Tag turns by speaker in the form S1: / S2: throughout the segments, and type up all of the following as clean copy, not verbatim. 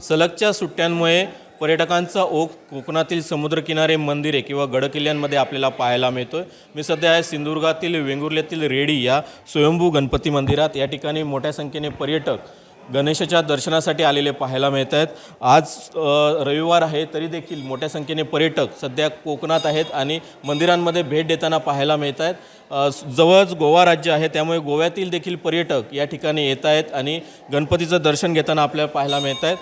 S1: सलगच्या सुट्ट्यांमुळे पर्यटकांचा ओघ कोकणातील समुद्रकिनारे, मंदिरे किंवा गडकिल्ल्यांमध्ये आपल्याला पाहायला मिळतो आहे। मी सध्या आहे सिंधुदुर्गातील वेंगुर्ल्यातील रेडी या स्वयंभू गणपती मंदिरात। या ठिकाणी मोठ्या संख्येने पर्यटक गणेशाच्या दर्शनासाठी आलेले पाहायला मिळत आहेत। आज रविवार आहे तरी देखील मोठ्या संख्येने पर्यटक सध्या कोकणात आहेत आणि मंदिरांमध्ये भेट देताना पाहायला मिळत आहेत। जवळच गोवा राज्य आहे, त्यामुळे गोव्यातील देखील पर्यटक या ठिकाणी येत आहेत आणि गणपतीचं दर्शन घेताना आपल्याला पाहायला मिळत आहेत।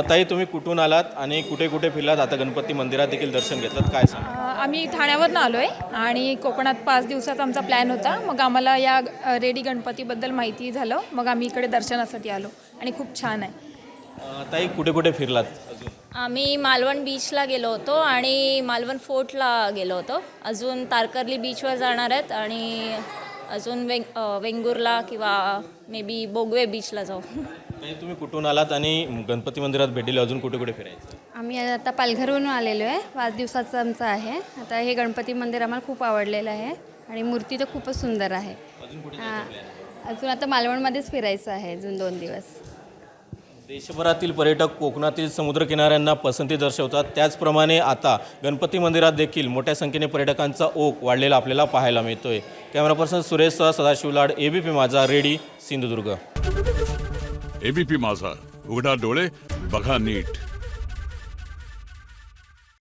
S1: ताई, तुम्ही कुठून आलात आणि कुठे कुठे फिरलात? आता गणपती मंदिरात देखील दर्शन घेतलं, काय सांगा?
S2: आम्ही ठाण्यावरून आलो आहे आणि कोकणात 5 दिवसाचा आमचा प्लॅन होता। मग आम्हाला या रेडी गणपतीबद्दल माहिती झालं, मग आम्ही इकडे दर्शनासाठी आलो आणि खूप छान आहे।
S1: ताई, कुठे कुठे फिरलात अजून?
S3: आम्ही मालवण बीचला गेलो होतो आणि मालवण फोर्टला गेलो होतो। अजून तारकर्ली बीचवर जाणार आहेत आणि अजून वेंगुर्ला किंवा मे बी बोगवे बीचला जाऊ।
S1: ताई, तुम्ही कुठून आलात आणि गणपती मंदिरात भेट दिली, अजून कुठे कुठे फिरायचं?
S4: आम्ही आता पालघरवरून आलेलो आहे। 5 दिवसाचं आमचं आहे। आता हे गणपती मंदिर आम्हाला खूप आवडलेलं आहे आणि मूर्ती तर खूपच सुंदर आहे।
S1: अजून कुठे
S4: अजून आता मालवणमध्येच फिरायचं आहे अजून 2 दिवस।
S1: देशभरातील पर्यटक कोकणातील समुद्रकिनाऱ्यांना पसंती दर्शवतात, त्याचप्रमाणे आता गणपती मंदिरात देखील मोठ्या संख्येने पर्यटकांचा ओघ वाढलेला आपल्याला पाहायला मिळतोय। कॅमेरा पर्सन सुरेशसह सदाशिव लाड, ABP माझा, रेडी, सिंधुदुर्ग।
S5: ABP माझा, उघडा डोळे बघा नीट।